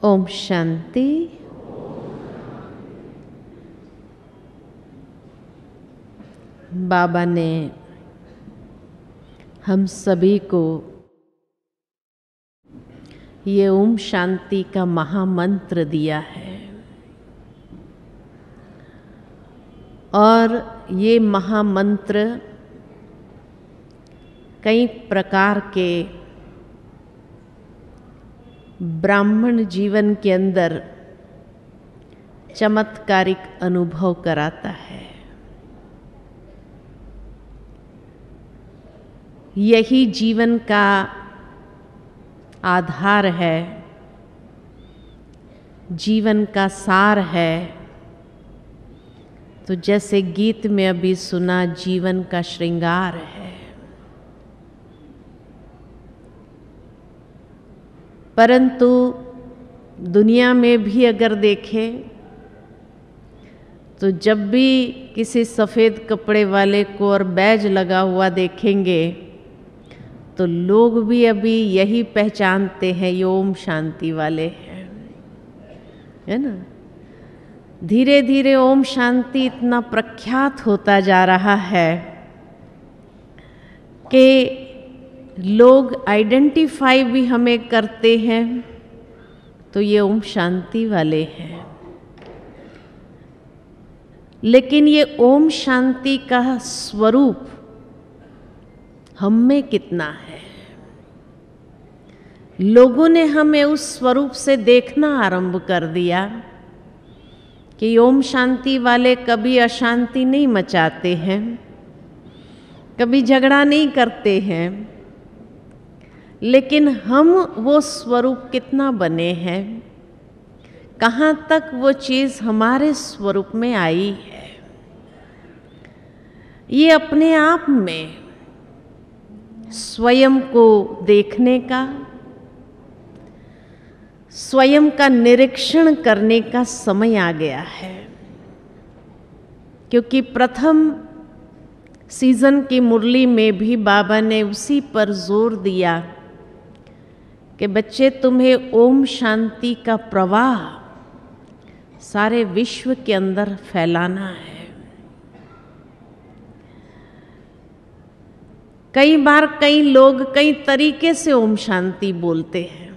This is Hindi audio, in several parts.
ओम शांति। बाबा ने हम सभी को ये ओम शांति का महामंत्र दिया है और ये महामंत्र कई प्रकार के ब्राह्मण जीवन के अंदर चमत्कारिक अनुभव कराता है। यही जीवन का आधार है, जीवन का सार है। तो जैसे गीत में अभी सुना, जीवन का श्रृंगार है। परंतु दुनिया में भी अगर देखें तो जब भी किसी सफ़ेद कपड़े वाले को और बैज लगा हुआ देखेंगे तो लोग भी अभी यही पहचानते हैं, ये ओम शांति वाले हैं, है ना। धीरे धीरे ओम शांति इतना प्रख्यात होता जा रहा है कि लोग आइडेंटिफाई भी हमें करते हैं, तो ये ओम शांति वाले हैं। लेकिन ये ओम शांति का स्वरूप हम में कितना है? लोगों ने हमें उस स्वरूप से देखना आरंभ कर दिया कि ओम शांति वाले कभी अशांति नहीं मचाते हैं, कभी झगड़ा नहीं करते हैं। लेकिन हम वो स्वरूप कितना बने हैं? कहाँ तक वो चीज़ हमारे स्वरूप में आई है? ये अपने आप में स्वयं को देखने का, स्वयं का निरीक्षण करने का समय आ गया है। क्योंकि प्रथम सीजन की मुरली में भी बाबा ने उसी पर जोर दिया कि बच्चे, तुम्हें ओम शांति का प्रवाह सारे विश्व के अंदर फैलाना है। कई बार कई लोग कई तरीके से ओम शांति बोलते हैं।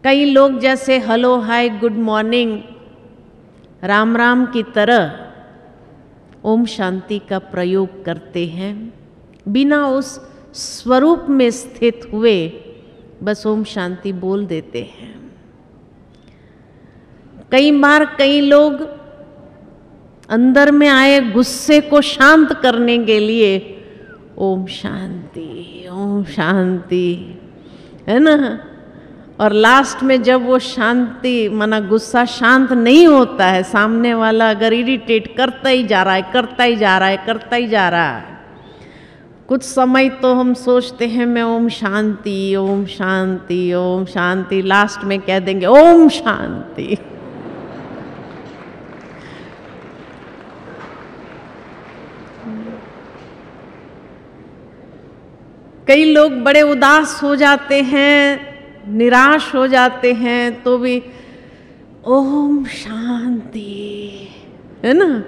कई लोग जैसे हेलो, हाय, गुड मॉर्निंग, राम राम की तरह ओम शांति का प्रयोग करते हैं, बिना उस स्वरूप में स्थित हुए बस ओम शांति बोल देते हैं। कई बार कई लोग अंदर में आए गुस्से को शांत करने के लिए ओम शांति, है ना। और लास्ट में जब वो शांति माना गुस्सा शांत नहीं होता है, सामने वाला अगर इरिटेट करता ही जा रहा है, कुछ समय तो हम सोचते हैं मैं ओम शांति, लास्ट में कह देंगे ओम शांति। कई लोग बड़े उदास हो जाते हैं, निराश हो जाते हैं, तो भी ओम शांति, है ना।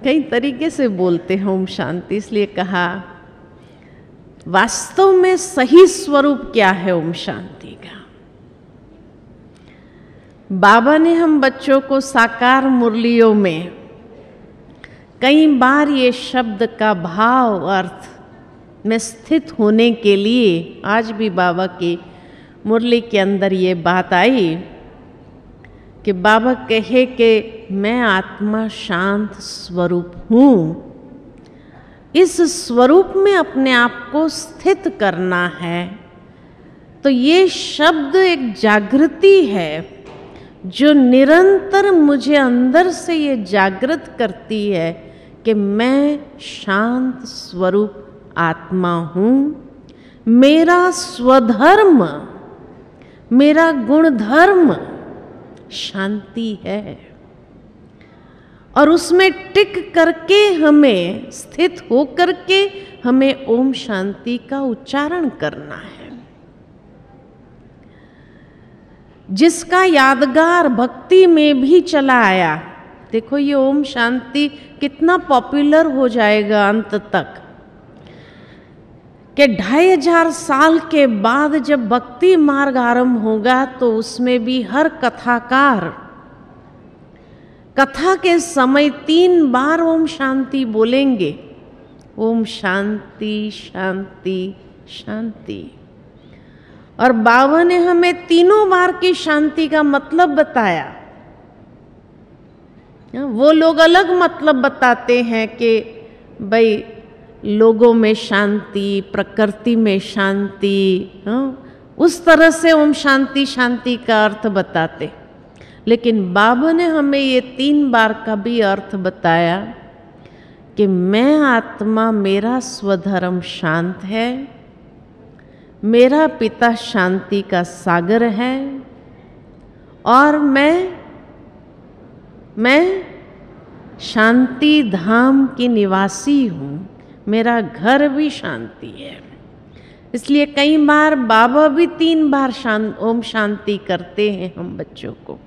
कई तरीके से बोलते हैं ओम शांति। इसलिए कहा वास्तव में सही स्वरूप क्या है ओम शांति का। बाबा ने हम बच्चों को साकार मुरलियों में कई बार ये शब्द का भाव अर्थ में स्थित होने के लिए, आज भी बाबा की मुरली के अंदर ये बात आई कि बाबा कहे कि मैं आत्मा शांत स्वरूप हूँ। इस स्वरूप में अपने आप को स्थित करना है। तो ये शब्द एक जागृति है जो निरंतर मुझे अंदर से ये जागृत करती है कि मैं शांत स्वरूप आत्मा हूँ। मेरा स्वधर्म, मेरा गुणधर्म शांति है और उसमें टिक करके हमें, स्थित होकर के हमें ओम शांति का उच्चारण करना है। जिसका यादगार भक्ति में भी चला आया। देखो ये ओम शांति कितना पॉपुलर हो जाएगा अंत तक, कि 2500 साल के बाद जब भक्ति मार्ग आरंभ होगा तो उसमें भी हर कथाकार कथा के समय 3 बार ओम शांति बोलेंगे। ओम शांति शांति शांति। और बाबा ने हमें तीनों बार की शांति का मतलब बताया। वो लोग अलग मतलब बताते हैं कि भाई लोगों में शांति, प्रकृति में शांति, उस तरह से ओम शांति शांति का अर्थ बताते। लेकिन बाबा ने हमें ये 3 बार का भी अर्थ बताया कि मैं आत्मा, मेरा स्वधर्म शांत है, मेरा पिता शांति का सागर है, और मैं शांति धाम की निवासी हूँ, मेरा घर भी शांति है। इसलिए कई बार बाबा भी 3 बार ओम शांति करते हैं हम बच्चों को।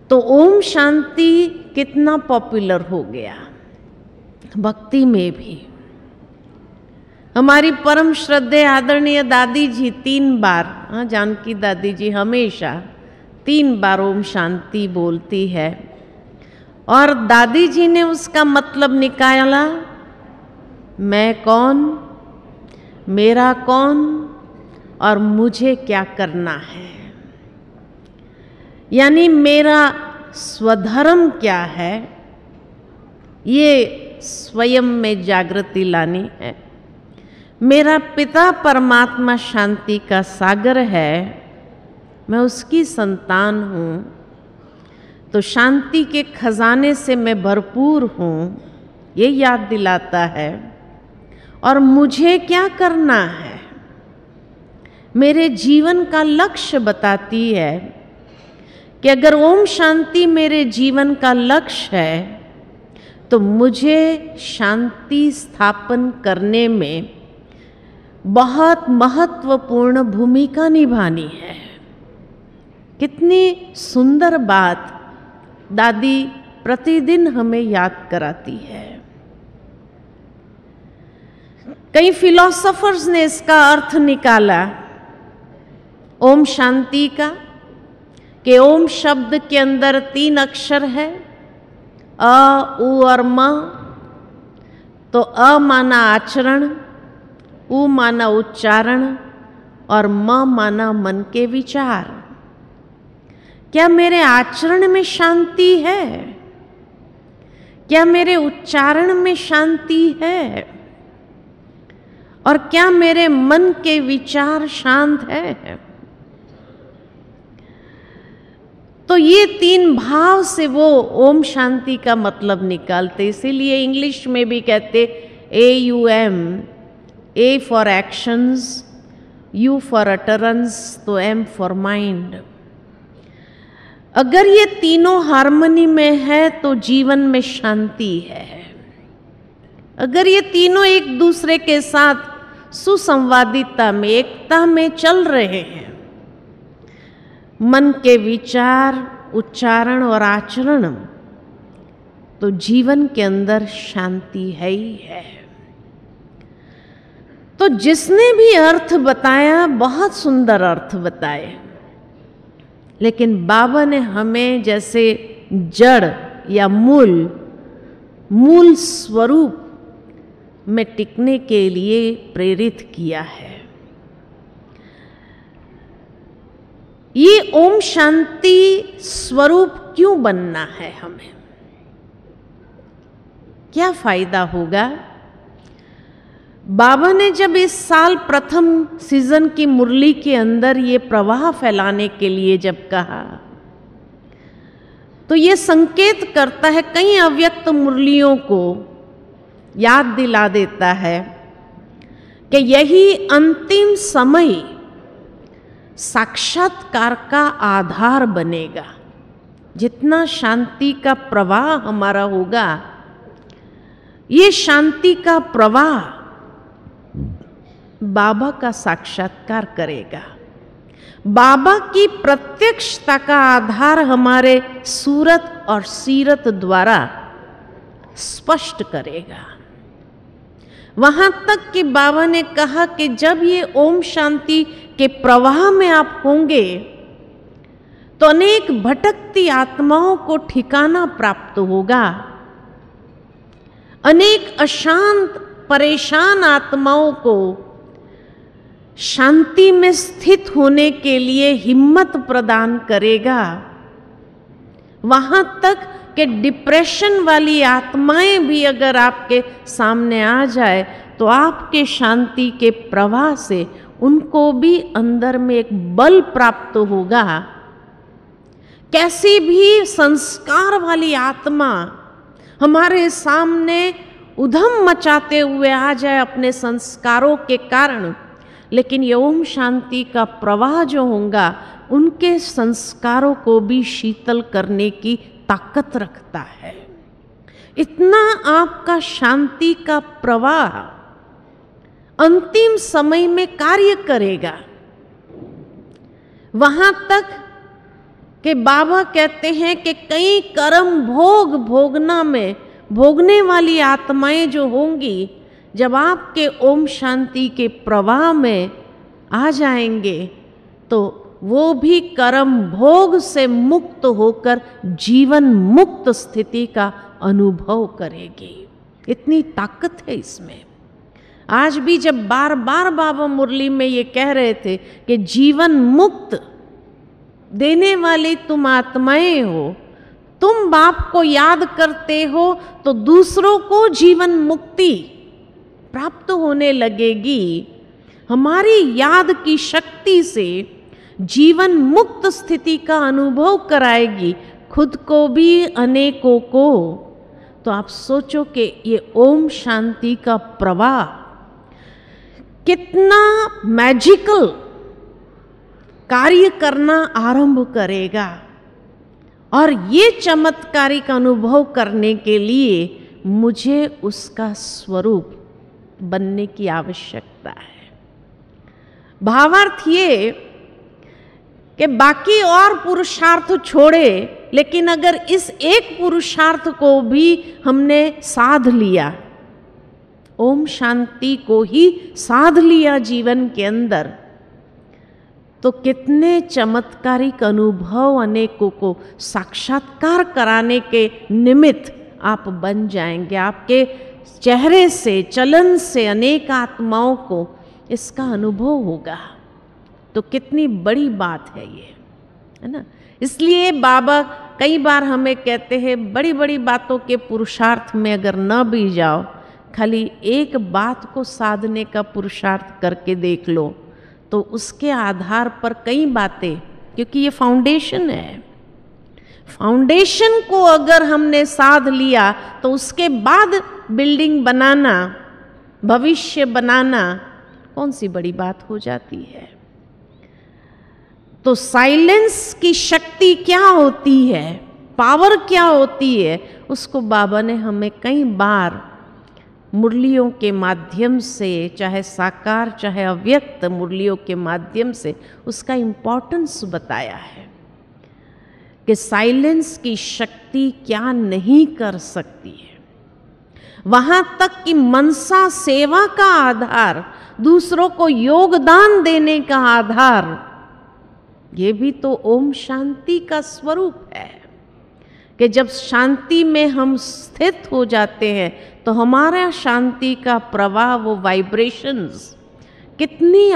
तो ओम शांति कितना पॉपुलर हो गया भक्ति में भी। हमारी परम श्रद्धेय आदरणीय दादी जी 3 बार, जानकी दादी जी हमेशा 3 बार ओम शांति बोलती है। और दादी जी ने उसका मतलब निकाला, मैं कौन, मेरा कौन और मुझे क्या करना है। यानी मेरा स्वधर्म क्या है, ये स्वयं में जागृति लानी है। मेरा पिता परमात्मा शांति का सागर है, मैं उसकी संतान हूँ, तो शांति के खजाने से मैं भरपूर हूँ, ये याद दिलाता है। और मुझे क्या करना है, मेरे जीवन का लक्ष्य बताती है कि अगर ओम शांति मेरे जीवन का लक्ष्य है तो मुझे शांति स्थापन करने में बहुत महत्वपूर्ण भूमिका निभानी है। कितनी सुंदर बात दादी प्रतिदिन हमें याद कराती है। कई फिलोसोफर्स ने इसका अर्थ निकाला ओम शांति का, कि ओम शब्द के अंदर 3 अक्षर है, अ, उ और म। तो अ माना आचरण, उ माना उच्चारण और म माना मन के विचार। क्या मेरे आचरण में शांति है? क्या मेरे उच्चारण में शांति है? और क्या मेरे मन के विचार शांत है? तो ये 3 भाव से वो ओम शांति का मतलब निकालते। इसीलिए इंग्लिश में भी कहते AUM, A for actions, U for utterance, तो M फॉर माइंड। अगर ये तीनों हार्मनी में है तो जीवन में शांति है। अगर ये तीनों एक दूसरे के साथ सुसंवादिता में, एकता में चल रहे हैं, मन के विचार, उच्चारण और आचरण, तो जीवन के अंदर शांति है ही है। तो जिसने भी अर्थ बताया बहुत सुंदर अर्थ बताए, लेकिन बाबा ने हमें जैसे जड़ या मूल स्वरूप में टिकने के लिए प्रेरित किया है। ये ओम शांति स्वरूप क्यों बनना है हमें? क्या फायदा होगा? बाबा ने जब इस साल प्रथम सीजन की मुरली के अंदर ये प्रवाह फैलाने के लिए जब कहा, तो ये संकेत करता है, कई अव्यक्त मुरलियों को याद दिला देता है कि यही अंतिम समय साक्षात्कार का आधार बनेगा। जितना शांति का प्रवाह हमारा होगा, ये शांति का प्रवाह बाबा का साक्षात्कार करेगा। बाबा की प्रत्यक्षता का आधार हमारे सूरत और सीरत द्वारा स्पष्ट करेगा। वहां तक कि बाबा ने कहा कि जब ये ओम शांति के प्रवाह में आप होंगे तो अनेक भटकती आत्माओं को ठिकाना प्राप्त होगा। अनेक अशांत परेशान आत्माओं को शांति में स्थित होने के लिए हिम्मत प्रदान करेगा। वहां तक कि डिप्रेशन वाली आत्माएं भी अगर आपके सामने आ जाए तो आपके शांति के प्रवाह से उनको भी अंदर में एक बल प्राप्त होगा। कैसी भी संस्कार वाली आत्मा हमारे सामने उधम मचाते हुए आ जाए अपने संस्कारों के कारण, लेकिन ये ओम शांति का प्रवाह जो होगा उनके संस्कारों को भी शीतल करने की ताकत रखता है। इतना आपका शांति का प्रवाह अंतिम समय में कार्य करेगा। वहां तक कि बाबा कहते हैं कि कई कर्म भोगने वाली आत्माएं जो होंगी जब आपके ओम शांति के प्रवाह में आ जाएंगे तो वो भी कर्म भोग से मुक्त होकर जीवन मुक्त स्थिति का अनुभव करेगी। इतनी ताकत है इसमें। आज भी जब बार बार बाबा मुरली में ये कह रहे थे कि जीवन मुक्त देने वाली तुम आत्माएं हो, तुम बाप को याद करते हो तो दूसरों को जीवन मुक्ति प्राप्त होने लगेगी। हमारी याद की शक्ति से जीवन मुक्त स्थिति का अनुभव कराएगी, खुद को भी अनेकों को। तो आप सोचो कि ये ओम शांति का प्रवाह कितना मैजिकल कार्य करना आरंभ करेगा। और ये चमत्कारिक अनुभव करने के लिए मुझे उसका स्वरूप बनने की आवश्यकता है। भावार्थ ये कि बाकी और पुरुषार्थ छोड़े, लेकिन अगर इस एक पुरुषार्थ को भी हमने साध लिया, ओम शांति को ही साध लिया जीवन के अंदर, तो कितने चमत्कारिक अनुभव अनेकों को साक्षात्कार कराने के निमित्त आप बन जाएंगे। आपके चेहरे से, चलन से अनेक आत्माओं को इसका अनुभव होगा। तो कितनी बड़ी बात है ये, है ना। इसलिए बाबा कई बार हमें कहते हैं बड़ी बड़ी बातों के पुरुषार्थ में अगर न भी जाओ, खाली एक बात को साधने का पुरुषार्थ करके देख लो, तो उसके आधार पर कई बातें, क्योंकि ये फाउंडेशन है, फाउंडेशन को अगर हमने साध लिया तो उसके बाद बिल्डिंग बनाना, भविष्य बनाना कौन सी बड़ी बात हो जाती है। तो साइलेंस की शक्ति क्या होती है, पावर क्या होती है, उसको बाबा ने हमें कई बार मुरलियों के माध्यम से, चाहे साकार चाहे अव्यक्त मुरलियों के माध्यम से उसका इम्पोर्टेंस बताया है कि साइलेंस की शक्ति क्या नहीं कर सकती है। वहां तक कि मनसा सेवा का आधार, दूसरों को योगदान देने का आधार, ये भी तो ओम शांति का स्वरूप है कि जब शांति में हम स्थित हो जाते हैं तो हमारा शांति का प्रवाह, वो वाइब्रेशंस कितनी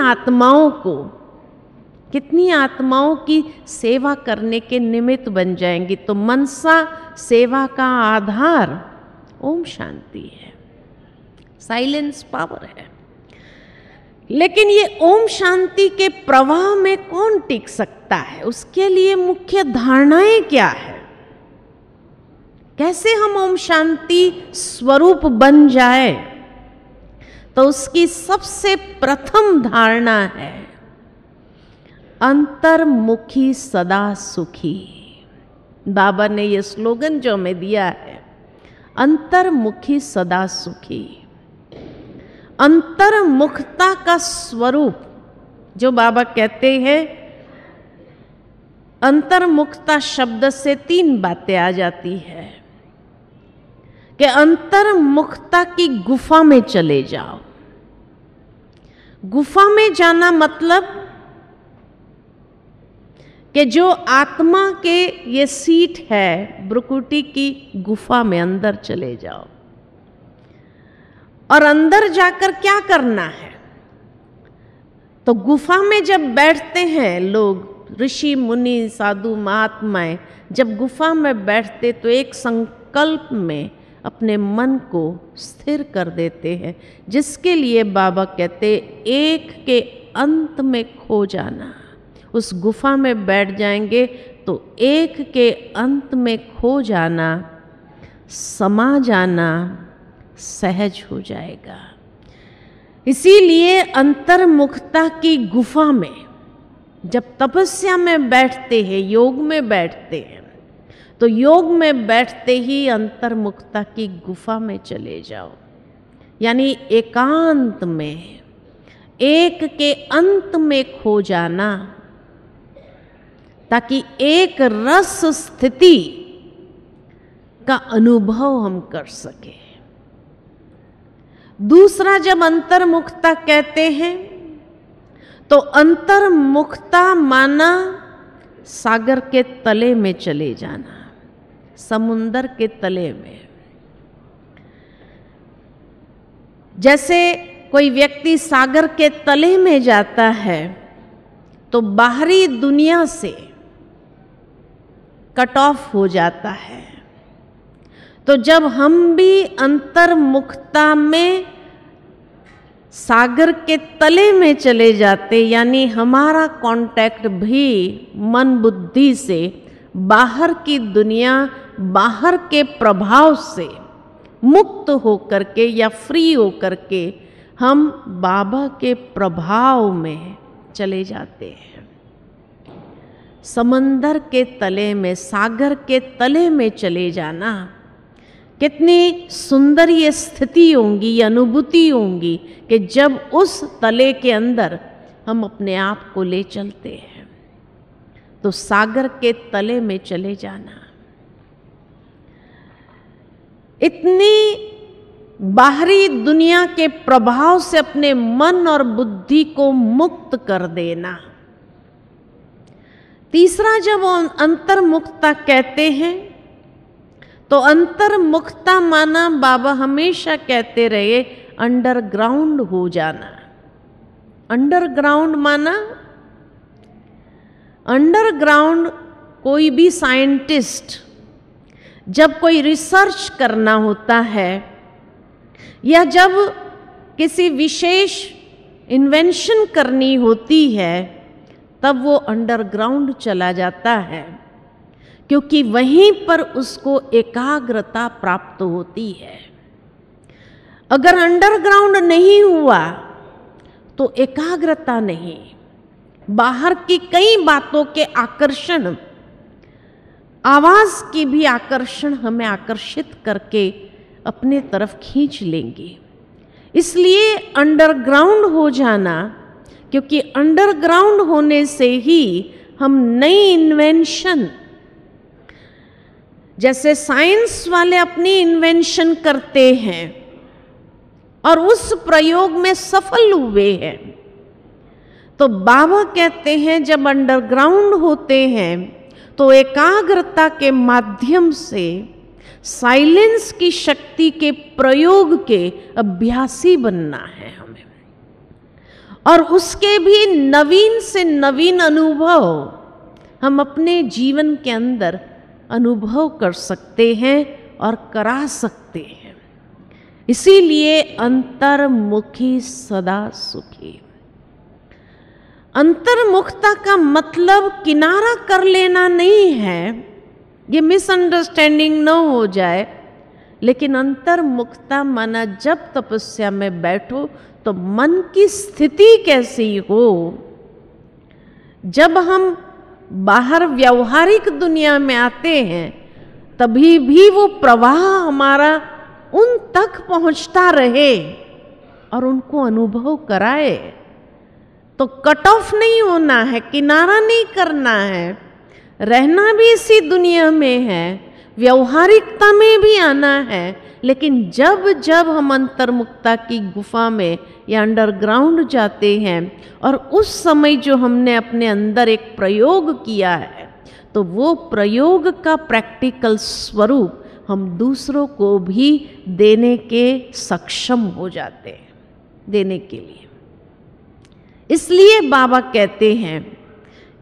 आत्माओं की सेवा करने के निमित्त बन जाएंगी। तो मनसा सेवा का आधार ओम शांति है, साइलेंस पावर है। लेकिन ये ओम शांति के प्रवाह में कौन टिक सकता है, उसके लिए मुख्य धारणाएं क्या है, कैसे हम ओम शांति स्वरूप बन जाए। तो उसकी सबसे प्रथम धारणा है अंतर्मुखी सदा सुखी। बाबा ने ये स्लोगन जो हमें दिया है, अंतर्मुखी सदा सुखी। अंतर्मुखता का स्वरूप जो बाबा कहते हैं, अंतर्मुखता शब्द से 3 बातें आ जाती है कि अंतर्मुखता की गुफा में चले जाओ। गुफा में जाना मतलब कि जो आत्मा के ये सीट है भ्रुकुटी की गुफा में अंदर चले जाओ। और अंदर जाकर क्या करना है? तो गुफा में जब बैठते हैं लोग, ऋषि मुनि साधु महात्माएं जब गुफा में बैठते तो एक संकल्प में अपने मन को स्थिर कर देते हैं, जिसके लिए बाबा कहते एक के अंत में खो जाना। उस गुफा में बैठ जाएंगे तो एक के अंत में खो जाना, समा जाना सहज हो जाएगा। इसीलिए अंतर्मुखता की गुफा में जब तपस्या में बैठते हैं, योग में बैठते हैं, तो योग में बैठते ही अंतर्मुखता की गुफा में चले जाओ, यानी एकांत में, एक के अंत में खो जाना, ताकि एक रस स्थिति का अनुभव हम कर सके। दूसरा, जब अंतर्मुखता कहते हैं तो अंतर्मुखता माना सागर के तले में चले जाना, समुंदर के तले में। जैसे कोई व्यक्ति सागर के तले में जाता है तो बाहरी दुनिया से कट ऑफ हो जाता है। तो जब हम भी अंतर्मुखता में सागर के तले में चले जाते, यानी हमारा कांटेक्ट भी मन बुद्धि से बाहर की दुनिया, बाहर के प्रभाव से मुक्त होकर के या फ्री होकर के हम बाबा के प्रभाव में चले जाते हैं। समंदर के तले में, सागर के तले में चले जाना, कितनी सुंदर ये स्थिति होंगी, ये अनुभूति होंगी कि जब उस तले के अंदर हम अपने आप को ले चलते हैं। तो सागर के तले में चले जाना, इतनी बाहरी दुनिया के प्रभाव से अपने मन और बुद्धि को मुक्त कर देना। तीसरा, जब अंतर्मुखता कहते हैं तो अंतर्मुखता माना बाबा हमेशा कहते रहे अंडरग्राउंड हो जाना। अंडरग्राउंड माना, अंडरग्राउंड कोई भी साइंटिस्ट जब कोई रिसर्च करना होता है या जब किसी विशेष इन्वेंशन करनी होती है, तब वो अंडरग्राउंड चला जाता है, क्योंकि वहीं पर उसको एकाग्रता प्राप्त होती है। अगर अंडरग्राउंड नहीं हुआ तो एकाग्रता नहीं, बाहर की कई बातों के आकर्षण, आवाज की भी आकर्षण हमें आकर्षित करके अपने तरफ खींच लेंगे। इसलिए अंडरग्राउंड हो जाना, क्योंकि अंडरग्राउंड होने से ही हम नई इन्वेंशन, जैसे साइंस वाले अपनी इन्वेंशन करते हैं और उस प्रयोग में सफल हुए हैं, तो बाबा कहते हैं जब अंडरग्राउंड होते हैं तो एकाग्रता के माध्यम से साइलेंस की शक्ति के प्रयोग के अभ्यासी बनना है हमें, और उसके भी नवीन से नवीन अनुभव हम अपने जीवन के अंदर अनुभव कर सकते हैं और करा सकते हैं। इसीलिए अंतर्मुखी सदा सुखी। अंतर्मुखता का मतलब किनारा कर लेना नहीं है, ये मिसअंडरस्टैंडिंग न हो जाए। लेकिन अंतर्मुखता माना जब तपस्या में बैठो तो मन की स्थिति कैसी हो। जब हम बाहर व्यवहारिक दुनिया में आते हैं तभी भी वो प्रवाह हमारा उन तक पहुंचता रहे और उनको अनुभव कराए। तो कट ऑफ नहीं होना है, किनारा नहीं करना है, रहना भी इसी दुनिया में है, व्यवहारिकता में भी आना है, लेकिन जब जब हम अंतर्मुखता की गुफा में या अंडरग्राउंड जाते हैं और उस समय जो हमने अपने अंदर एक प्रयोग किया है, तो वो प्रयोग का प्रैक्टिकल स्वरूप हम दूसरों को भी देने के सक्षम हो जाते हैं, देने के लिए। इसलिए बाबा कहते हैं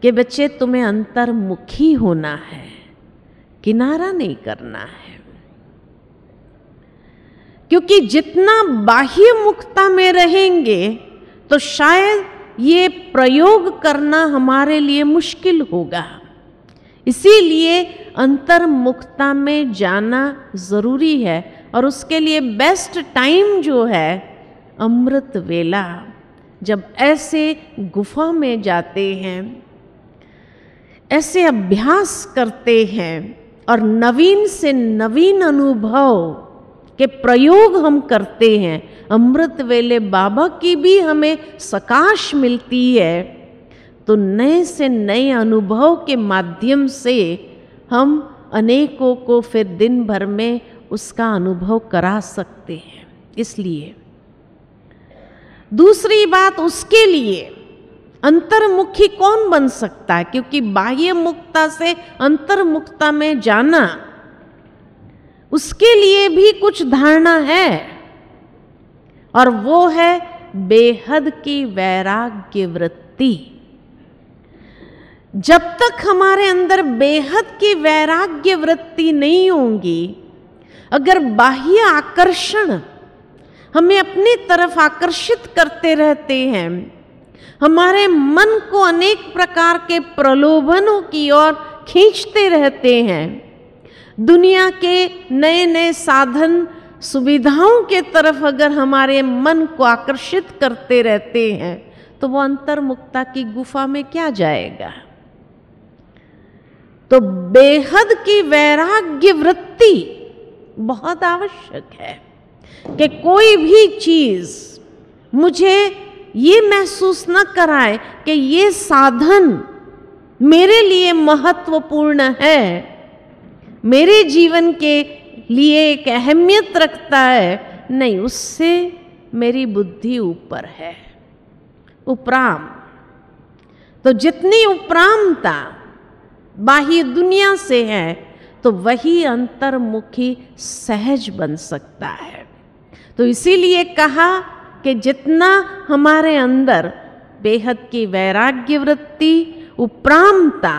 कि बच्चे तुम्हें अंतर्मुखी होना है, किनारा नहीं करना है। क्योंकि जितना बाह्य मुक्ता में रहेंगे तो शायद ये प्रयोग करना हमारे लिए मुश्किल होगा। इसीलिए अंतर्मुखता में जाना जरूरी है और उसके लिए बेस्ट टाइम जो है अमृत वेला, जब ऐसे गुफा में जाते हैं, ऐसे अभ्यास करते हैं और नवीन से नवीन अनुभव के प्रयोग हम करते हैं। अमृत वेले बाबा की भी हमें सकाश मिलती है, तो नए से नए अनुभव के माध्यम से हम अनेकों को फिर दिन भर में उसका अनुभव करा सकते हैं। इसलिए दूसरी बात, उसके लिए अंतर्मुखी कौन बन सकता है? क्योंकि बाह्य मुक्ता से अंतर्मुक्ता में जाना, उसके लिए भी कुछ धारणा है, और वो है बेहद की वैराग्य वृत्ति। जब तक हमारे अंदर बेहद की वैराग्य वृत्ति नहीं होगी, अगर बाह्य आकर्षण हमें अपनी तरफ आकर्षित करते रहते हैं, हमारे मन को अनेक प्रकार के प्रलोभनों की ओर खींचते रहते हैं, दुनिया के नए नए साधन सुविधाओं के तरफ अगर हमारे मन को आकर्षित करते रहते हैं, तो वो अंतर्मुक्ता की गुफा में क्या जाएगा? तो बेहद की वैराग्य वृत्ति बहुत आवश्यक है कि कोई भी चीज मुझे ये महसूस न कराए कि ये साधन मेरे लिए महत्वपूर्ण है, मेरे जीवन के लिए एक अहमियत रखता है। नहीं, उससे मेरी बुद्धि ऊपर है, उपराम। तो जितनी उपरामता बाह्य दुनिया से है, तो वही अंतर्मुखी सहज बन सकता है। तो इसीलिए कहा कि जितना हमारे अंदर बेहद की वैराग्य वृत्ति, उपरामता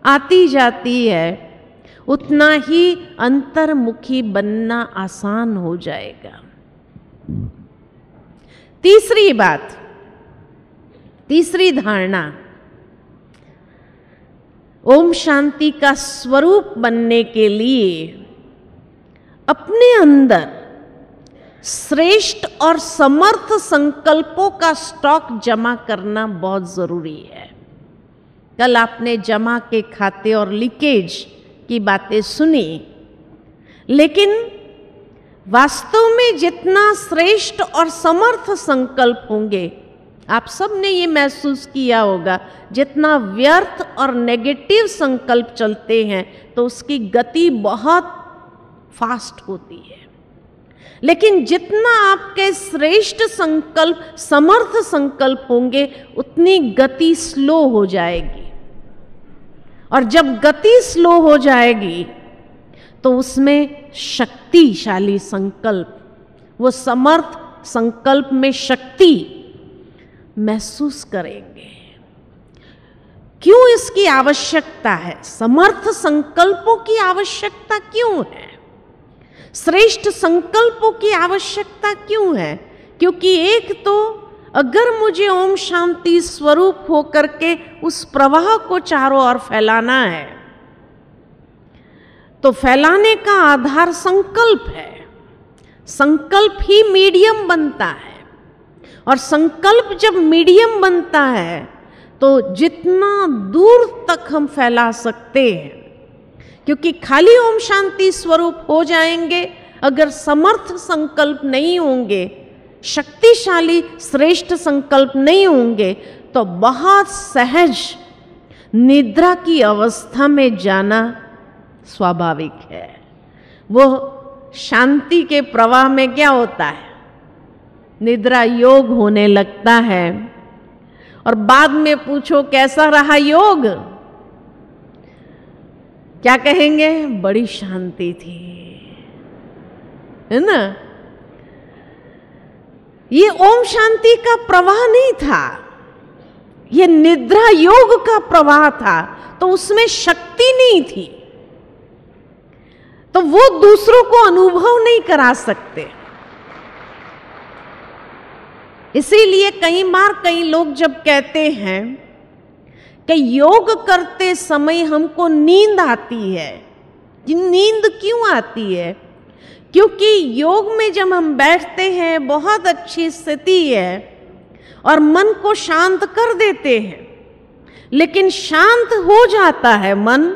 आती जाती है, उतना ही अंतर्मुखी बनना आसान हो जाएगा। तीसरी बात, तीसरी धारणा, ओम शांति का स्वरूप बनने के लिए अपने अंदर श्रेष्ठ और समर्थ संकल्पों का स्टॉक जमा करना बहुत जरूरी है। कल आपने जमा के खाते और लीकेज की बातें सुनी, लेकिन वास्तव में जितना श्रेष्ठ और समर्थ संकल्प होंगे, आप सब ने ये महसूस किया होगा, जितना व्यर्थ और नेगेटिव संकल्प चलते हैं तो उसकी गति बहुत फास्ट होती है। लेकिन जितना आपके श्रेष्ठ संकल्प, समर्थ संकल्प होंगे, उतनी गति स्लो हो जाएगी। और जब गति स्लो हो जाएगी तो उसमें शक्तिशाली संकल्प, वो समर्थ संकल्प में शक्ति महसूस करेंगे। क्यों इसकी आवश्यकता है? समर्थ संकल्पों की आवश्यकता क्यों है? श्रेष्ठ संकल्पों की आवश्यकता क्यों है? क्योंकि एक तो अगर मुझे ओम शांति स्वरूप होकर के उस प्रवाह को चारों ओर फैलाना है, तो फैलाने का आधार संकल्प है। संकल्प ही मीडियम बनता है, और संकल्प जब मीडियम बनता है तो जितना दूर तक हम फैला सकते हैं, क्योंकि खाली ओम शांति स्वरूप हो जाएंगे, अगर समर्थ संकल्प नहीं होंगे, शक्तिशाली श्रेष्ठ संकल्प नहीं होंगे, तो बहुत सहज निद्रा की अवस्था में जाना स्वाभाविक है। वो शांति के प्रवाह में क्या होता है, निद्रा योग होने लगता है। और बाद में पूछो कैसा रहा योग, क्या कहेंगे, बड़ी शांति थी, है ना। ये ओम शांति का प्रवाह नहीं था, ये निद्रा योग का प्रवाह था, तो उसमें शक्ति नहीं थी, तो वो दूसरों को अनुभव नहीं करा सकते। इसीलिए कई बार कई लोग जब कहते हैं कि योग करते समय हमको नींद आती है, नींद क्यों आती है, क्योंकि योग में जब हम बैठते हैं बहुत अच्छी स्थिति है और मन को शांत कर देते हैं, लेकिन शांत हो जाता है मन।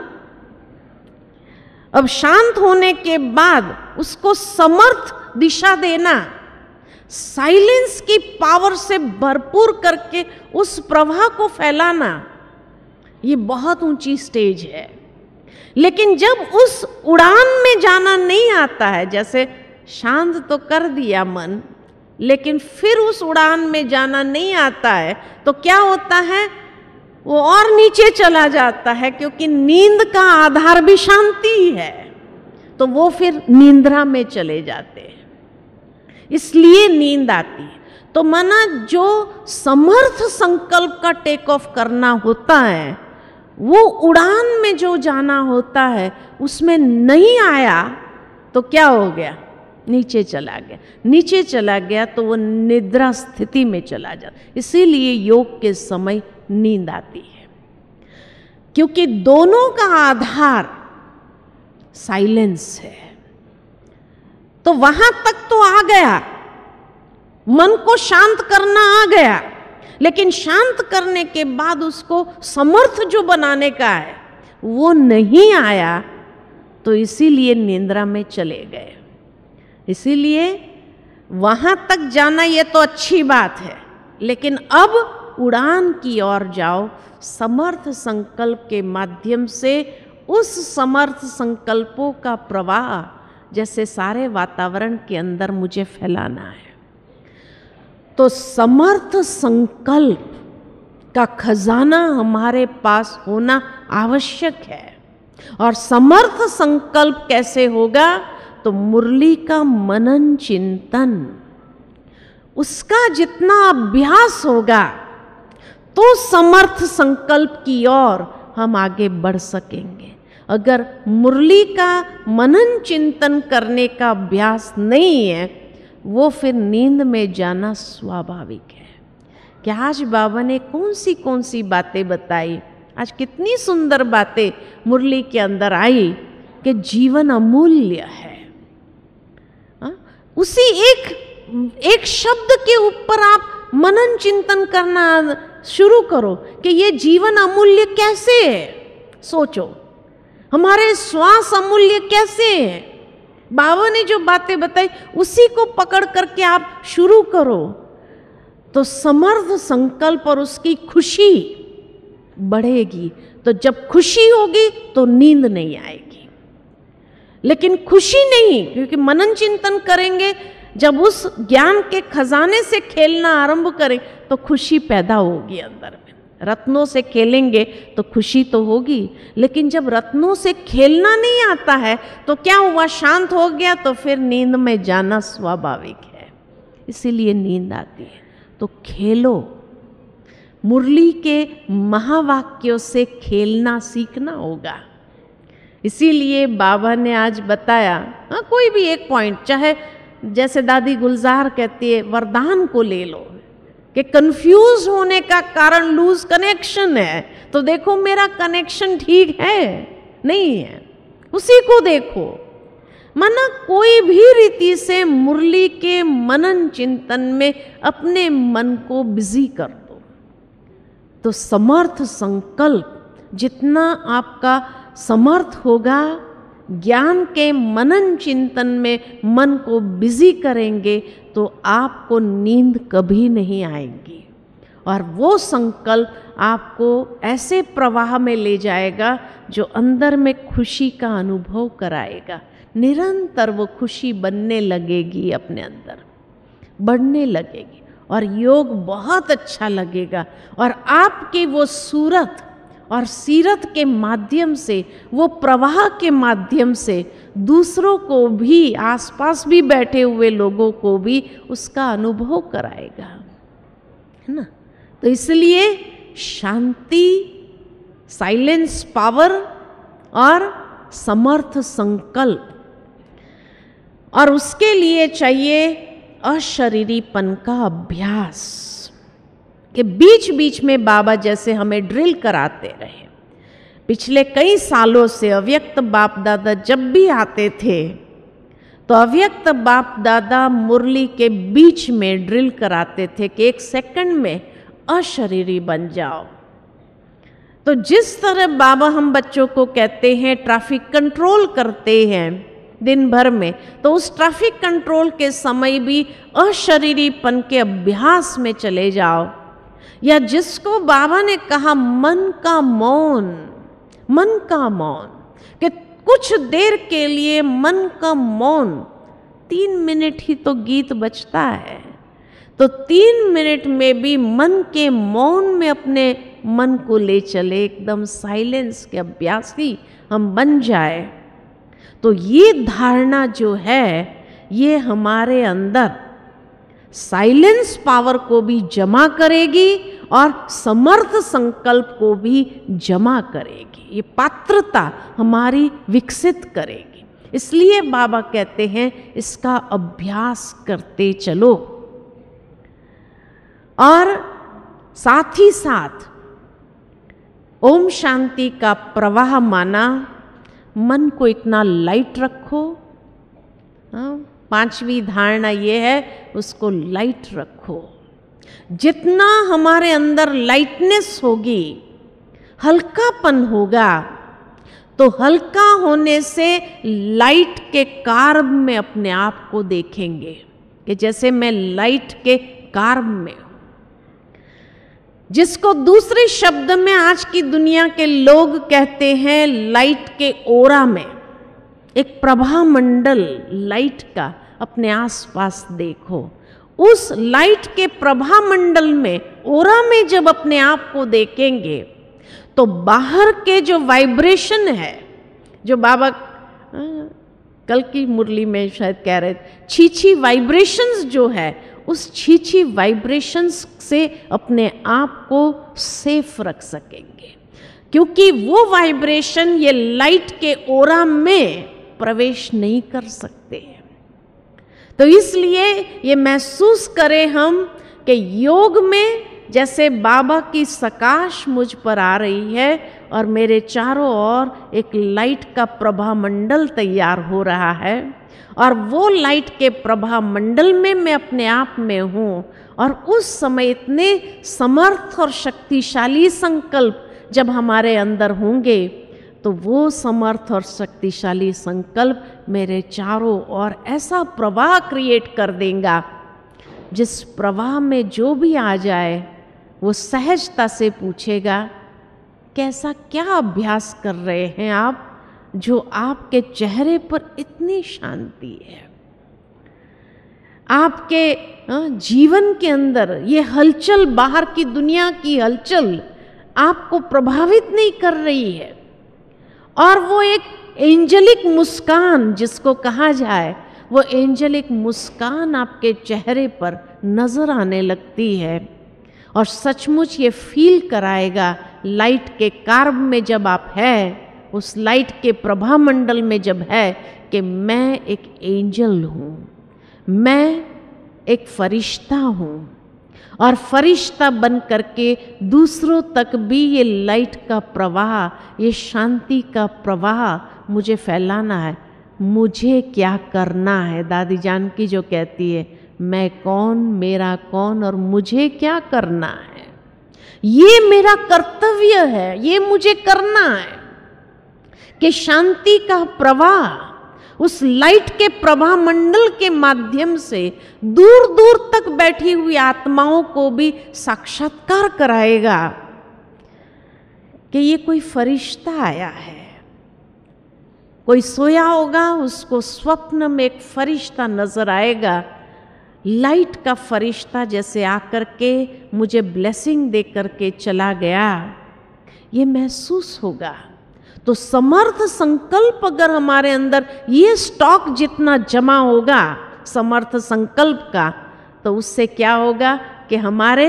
अब शांत होने के बाद उसको समर्थ दिशा देना, साइलेंस की पावर से भरपूर करके उस प्रवाह को फैलाना, ये बहुत ऊंची स्टेज है। लेकिन जब उस उड़ान में जाना नहीं आता है, जैसे शांत तो कर दिया मन, लेकिन फिर उस उड़ान में जाना नहीं आता है, तो क्या होता है, वो और नीचे चला जाता है, क्योंकि नींद का आधार भी शांति है, तो वो फिर निंद्रा में चले जाते हैं, इसलिए नींद आती है। तो माना जो समर्थ संकल्प का टेक ऑफ करना होता है, वो उड़ान में जो जाना होता है, उसमें नहीं आया तो क्या हो गया, नीचे चला गया। नीचे चला गया तो वो निद्रा स्थिति में चला जाता। इसीलिए योग के समय नींद आती है, क्योंकि दोनों का आधार साइलेंस है। तो वहां तक तो आ गया, मन को शांत करना आ गया, लेकिन शांत करने के बाद उसको समर्थ जो बनाने का है वो नहीं आया, तो इसीलिए निद्रा में चले गए। इसीलिए वहां तक जाना ये तो अच्छी बात है, लेकिन अब उड़ान की ओर जाओ, समर्थ संकल्प के माध्यम से उस समर्थ संकल्पों का प्रवाह जैसे सारे वातावरण के अंदर मुझे फैलाना है। तो समर्थ संकल्प का खजाना हमारे पास होना आवश्यक है। और समर्थ संकल्प कैसे होगा, तो मुरली का मनन चिंतन, उसका जितना अभ्यास होगा तो समर्थ संकल्प की ओर हम आगे बढ़ सकेंगे। अगर मुरली का मनन चिंतन करने का अभ्यास नहीं है, वो फिर नींद में जाना स्वाभाविक है। कि आज बाबा ने कौन सी बातें बताई, आज कितनी सुंदर बातें मुरली के अंदर आई कि जीवन अमूल्य है। उसी एक शब्द के ऊपर आप मनन चिंतन करना शुरू करो कि ये जीवन अमूल्य कैसे है। सोचो, हमारे श्वास अमूल्य कैसे है। बाबा ने जो बातें बताई उसी को पकड़ करके आप शुरू करो, तो समर्थ संकल्प और उसकी खुशी बढ़ेगी। तो जब खुशी होगी तो नींद नहीं आएगी। लेकिन खुशी नहीं, क्योंकि मनन चिंतन करेंगे, जब उस ज्ञान के खजाने से खेलना आरंभ करें तो खुशी पैदा होगी अंदर में। रत्नों से खेलेंगे तो खुशी तो होगी, लेकिन जब रत्नों से खेलना नहीं आता है तो क्या हुआ, शांत हो गया, तो फिर नींद में जाना स्वाभाविक है। इसीलिए नींद आती है। तो खेलो, मुरली के महावाक्यों से खेलना सीखना होगा। इसीलिए बाबा ने आज बताया, कोई भी एक पॉइंट, चाहे जैसे दादी गुलजार कहती है, वरदान को ले लो कि कंफ्यूज होने का कारण लूज कनेक्शन है। तो देखो मेरा कनेक्शन ठीक है नहीं है, उसी को देखो। माना कोई भी रीति से मुरली के मनन चिंतन में अपने मन को बिजी कर दो। तो समर्थ संकल्प जितना आपका समर्थ होगा, ज्ञान के मनन चिंतन में मन को बिजी करेंगे तो आपको नींद कभी नहीं आएगी। और वो संकल्प आपको ऐसे प्रवाह में ले जाएगा जो अंदर में खुशी का अनुभव कराएगा। निरंतर वो खुशी बनने लगेगी, अपने अंदर बढ़ने लगेगी और योग बहुत अच्छा लगेगा। और आपकी वो सूरत और सीरत के माध्यम से, वो प्रवाह के माध्यम से दूसरों को भी, आसपास भी बैठे हुए लोगों को भी उसका अनुभव कराएगा, है ना। तो इसलिए शांति, साइलेंस पावर और समर्थ संकल्प, और उसके लिए चाहिए अशरीरीपन का अभ्यास कि बीच बीच में बाबा जैसे हमें ड्रिल कराते रहे। पिछले कई सालों से अव्यक्त बाप दादा जब भी आते थे तो अव्यक्त बाप दादा मुरली के बीच में ड्रिल कराते थे कि 1 सेकंड में अशरीरी बन जाओ। तो जिस तरह बाबा हम बच्चों को कहते हैं ट्रैफिक कंट्रोल करते हैं दिन भर में, तो उस ट्रैफिक कंट्रोल के समय भी अशरीरीपन के अभ्यास में चले जाओ। या जिसको बाबा ने कहा मन का मौन, मन का मौन, कि कुछ देर के लिए मन का मौन, 3 मिनट ही तो गीत बजता है, तो 3 मिनट में भी मन के मौन में अपने मन को ले चले, एकदम साइलेंस के अभ्यासी हम बन जाए। तो ये धारणा जो है ये हमारे अंदर साइलेंस पावर को भी जमा करेगी और समर्थ संकल्प को भी जमा करेगी। ये पात्रता हमारी विकसित करेगी। इसलिए बाबा कहते हैं इसका अभ्यास करते चलो। और साथ ही साथ ओम शांति का प्रवाह माना, मन को इतना लाइट रखो। 5वीं धारणा ये है, उसको लाइट रखो। जितना हमारे अंदर लाइटनेस होगी, हल्कापन होगा, तो हल्का होने से लाइट के कार्ब में अपने आप को देखेंगे कि जैसे मैं लाइट के कार्ब में हूं। जिसको दूसरे शब्द में आज की दुनिया के लोग कहते हैं लाइट के ओरा में, एक प्रभा मंडल लाइट का अपने आसपास देखो। उस लाइट के प्रभा मंडल में, ओरा में जब अपने आप को देखेंगे तो बाहर के जो वाइब्रेशन है, जो बाबा कल की मुरली में शायद कह रहे थे, छीछी वाइब्रेशंस जो है, उस छीछी वाइब्रेशंस से अपने आप को सेफ रख सकेंगे, क्योंकि वो वाइब्रेशन ये लाइट के ओरा में प्रवेश नहीं कर सकते हैं। तो इसलिए ये महसूस करें हम कि योग में जैसे बाबा की सकाश मुझ पर आ रही है और मेरे चारों ओर एक लाइट का प्रभा मंडल तैयार हो रहा है, और वो लाइट के प्रभा मंडल में मैं अपने आप में हूँ, और उस समय इतने समर्थ और शक्तिशाली संकल्प जब हमारे अंदर होंगे तो वो समर्थ और शक्तिशाली संकल्प मेरे चारों ओर ऐसा प्रवाह क्रिएट कर देगा, जिस प्रवाह में जो भी आ जाए वो सहजता से पूछेगा कैसा, क्या अभ्यास कर रहे हैं आप, जो आपके चेहरे पर इतनी शांति है, आपके जीवन के अंदर ये हलचल, बाहर की दुनिया की हलचल आपको प्रभावित नहीं कर रही है, और वो एक एंजेलिक मुस्कान जिसको कहा जाए, वो एंजेलिक मुस्कान आपके चेहरे पर नजर आने लगती है, और सचमुच ये फील कराएगा लाइट के कार्ब में जब आप है, उस लाइट के प्रभा मंडल में जब है, कि मैं एक एंजल हूँ, मैं एक फरिश्ता हूँ, और फरिश्ता बन करके दूसरों तक भी ये लाइट का प्रवाह, ये शांति का प्रवाह मुझे फैलाना है। मुझे क्या करना है, दादी जानकी जो कहती है, मैं कौन, मेरा कौन और मुझे क्या करना है, ये मेरा कर्तव्य है, ये मुझे करना है कि शांति का प्रवाह उस लाइट के प्रभा मंडल के माध्यम से दूर दूर तक बैठी हुई आत्माओं को भी साक्षात्कार कराएगा कि ये कोई फरिश्ता आया है। कोई सोया होगा, उसको स्वप्न में एक फरिश्ता नजर आएगा, लाइट का फरिश्ता जैसे आकर के मुझे ब्लेसिंग दे करके चला गया, ये महसूस होगा। तो समर्थ संकल्प अगर हमारे अंदर ये स्टॉक जितना जमा होगा समर्थ संकल्प का, तो उससे क्या होगा कि हमारे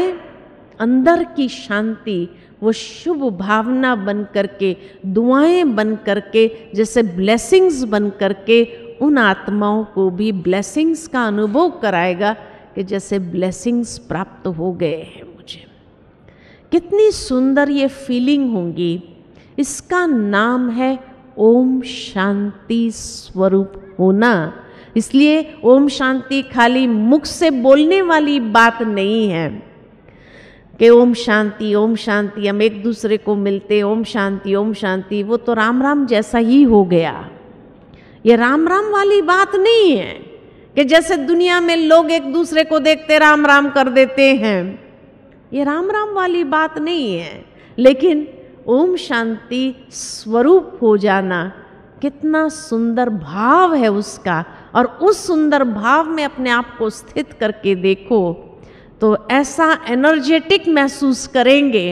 अंदर की शांति वो शुभ भावना बन करके, दुआएं बन करके, जैसे ब्लेसिंग्स बन करके उन आत्माओं को भी ब्लेसिंग्स का अनुभव कराएगा कि जैसे ब्लेसिंग्स प्राप्त हो गए हैं मुझे। कितनी सुंदर ये फीलिंग होंगी। इसका नाम है ओम शांति स्वरूप होना। इसलिए ओम शांति खाली मुख से बोलने वाली बात नहीं है कि ओम शांति हम एक दूसरे को मिलते ओम शांति, वो तो राम राम जैसा ही हो गया। ये राम राम वाली बात नहीं है कि जैसे दुनिया में लोग एक दूसरे को देखते राम राम कर देते हैं, ये राम राम वाली बात नहीं है। लेकिन ओम शांति स्वरूप हो जाना कितना सुंदर भाव है उसका, और उस सुंदर भाव में अपने आप को स्थित करके देखो तो ऐसा एनर्जेटिक महसूस करेंगे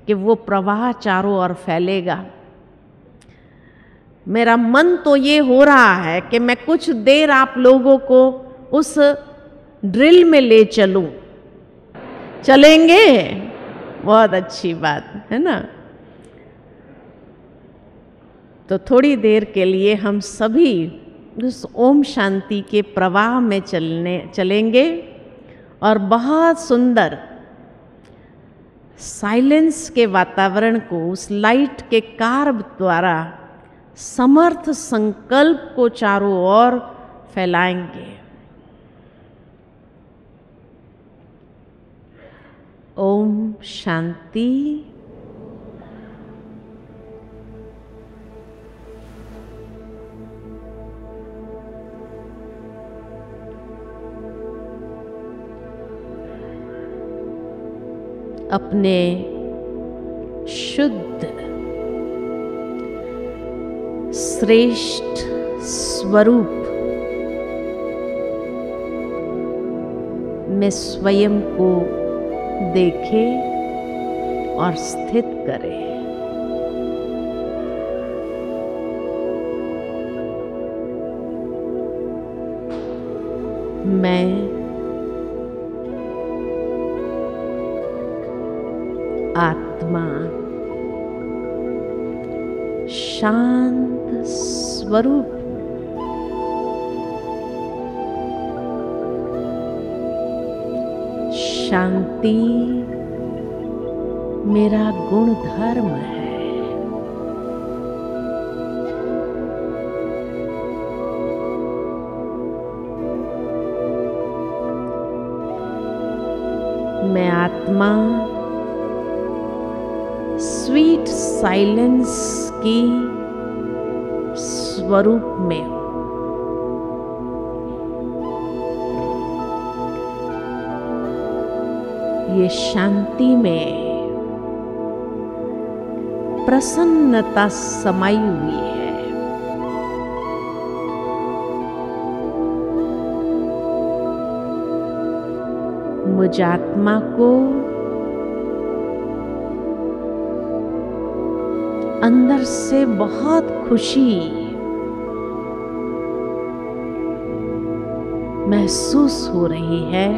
कि वो प्रवाह चारों ओर फैलेगा। मेरा मन तो ये हो रहा है कि मैं कुछ देर आप लोगों को उस ड्रिल में ले चलूं। चलेंगे? बहुत अच्छी बात है ना। तो थोड़ी देर के लिए हम सभी उस ओम शांति के प्रवाह में चलेंगे और बहुत सुंदर साइलेंस के वातावरण को उस लाइट के कार्ब द्वारा समर्थ संकल्प को चारों ओर फैलाएंगे। ओम शांति। अपने शुद्ध श्रेष्ठ स्वरूप में स्वयं को देखे और स्थित करे। मैं आत्मा शांत स्वरूप, शांति मेरा गुण धर्म है। मैं आत्मा स्वीट साइलेंस की स्वरूप में हूं। ये शांति में प्रसन्नता समाई हुई है। मुझ आत्मा को अंदर से बहुत खुशी महसूस हो रही है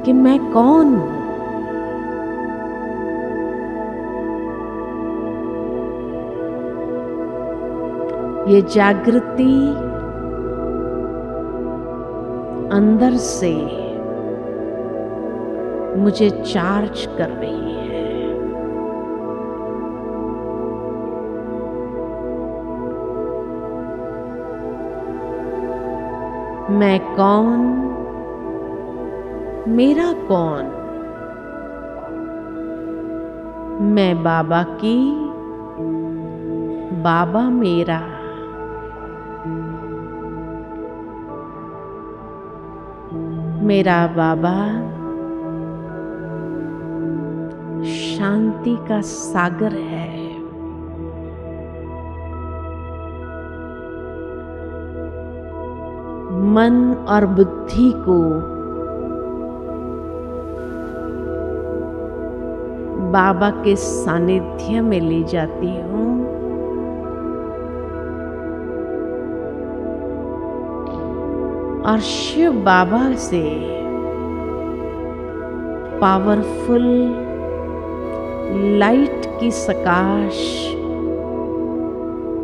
कि मैं कौन हूं। ये जागृति अंदर से मुझे चार्ज कर रही है। मैं कौन, मेरा कौन। मैं बाबा की बाबा मेरा मेरा बाबा शांति का सागर है। मन और बुद्धि को बाबा के सानिध्य में ले जाती हूँ। और शिव बाबा से पावरफुल लाइट की सकाश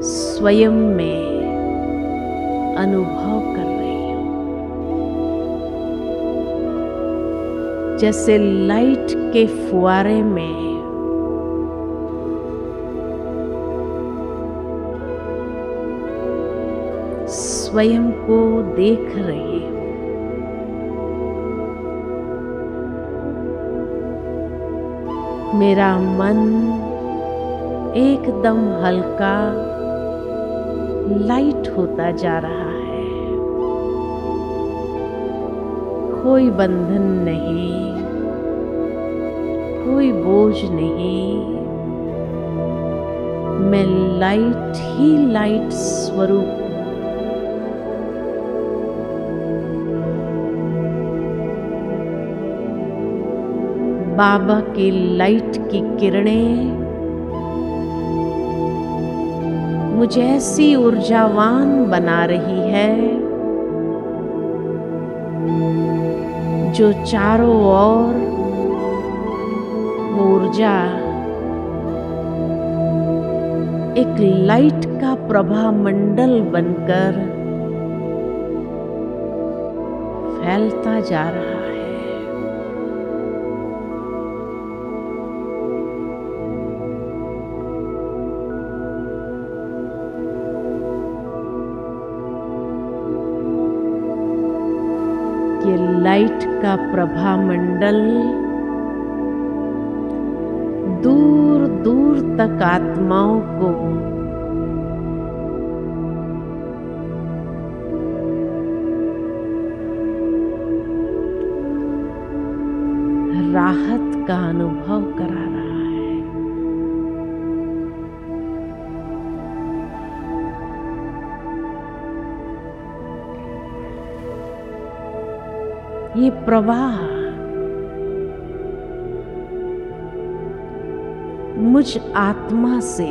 स्वयं में अनुभव कर रही हूँ। जैसे लाइट के फुआरे में स्वयं को देख रही हूँ। मेरा मन एकदम हल्का लाइट होता जा रहा है। कोई बंधन नहीं, कोई बोझ नहीं। मैं लाइट ही लाइट स्वरूप हूँ। बाबा की लाइट की किरणें मुझे ऐसी ऊर्जावान बना रही है जो चारों ओर ऊर्जा एक लाइट का प्रभा मंडल बनकर फैलता जा रहा है। ये लाइट का प्रभा मंडल दूर दूर तक आत्माओं को राहत का अनुभव करा रहा है। ये प्रवाह मुझ आत्मा से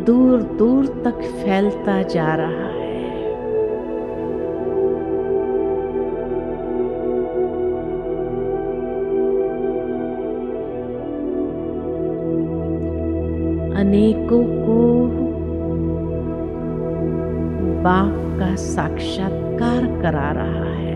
दूर दूर तक फैलता जा रहा है। अनेकों को बाप का साक्षात्कार करा रहा है।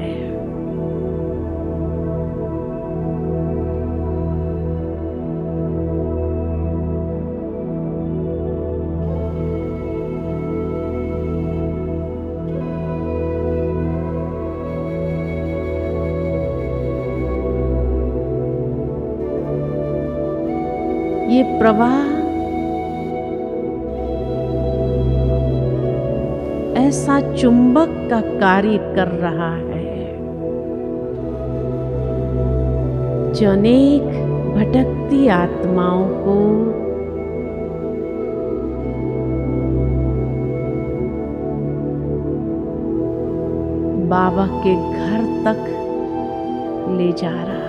ये प्रवाह ऐसा चुंबक का कार्य कर रहा है जो अनेक भटकती आत्माओं को बाबा के घर तक ले जा रहा है।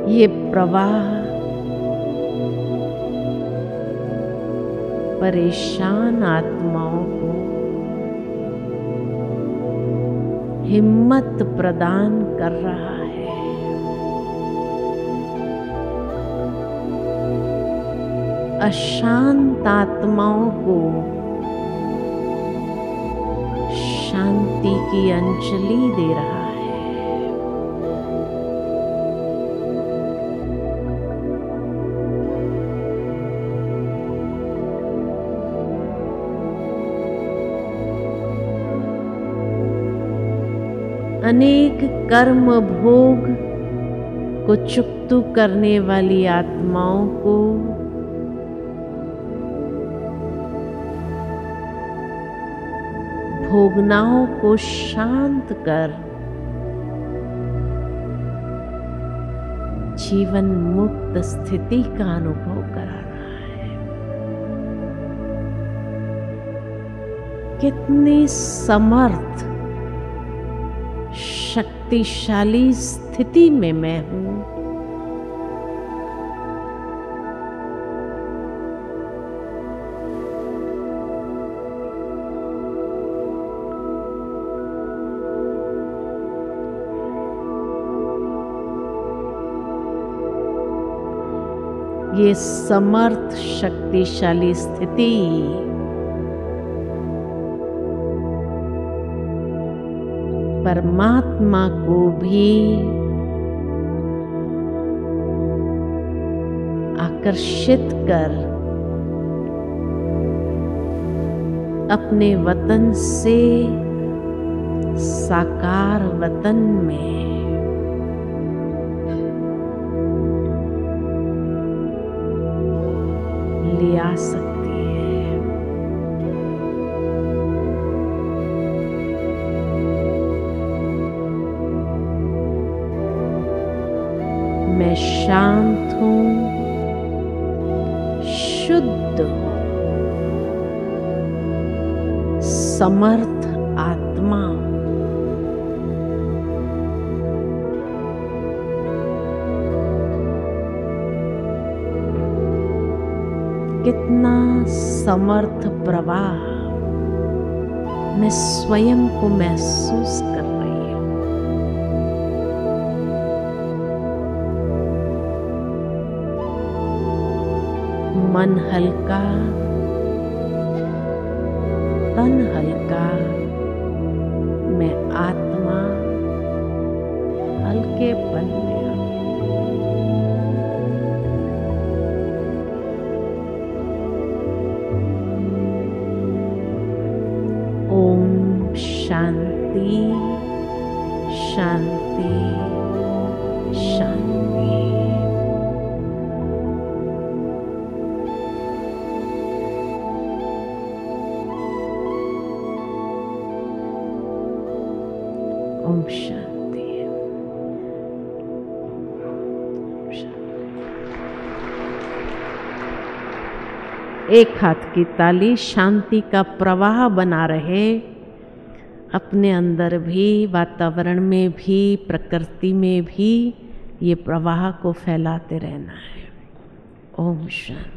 ये प्रवाह परेशान आत्माओं को हिम्मत प्रदान कर रहा है। अशांत आत्माओं को शांति की अंजलि दे रहा है। अनेक कर्म भोग को चुकतू करने वाली आत्माओं को भोगनाओं को शांत कर जीवन मुक्त स्थिति का अनुभव करा रहा है। कितनी समर्थ शक्तिशाली स्थिति में मैं हूं। ये समर्थ शक्तिशाली स्थिति परमात्मा को भी आकर्षित कर अपने वतन से साकार वतन में ले आ सकती है। मैं शांत हूं, शुद्ध हूं, समर्थ आत्मा हूं। कितना समर्थ प्रवाह मैं स्वयं को महसूस कर रही हूं। मन हल्का, तन हल्का, मैं आत्मा हल्केपन में। ओम शांति शांति शांति। ओम शांति। एक हाथ की ताली शांति का प्रवाह बना रहे। अपने अंदर भी, वातावरण में भी, प्रकृति में भी ये प्रवाह को फैलाते रहना है। ओम शांति।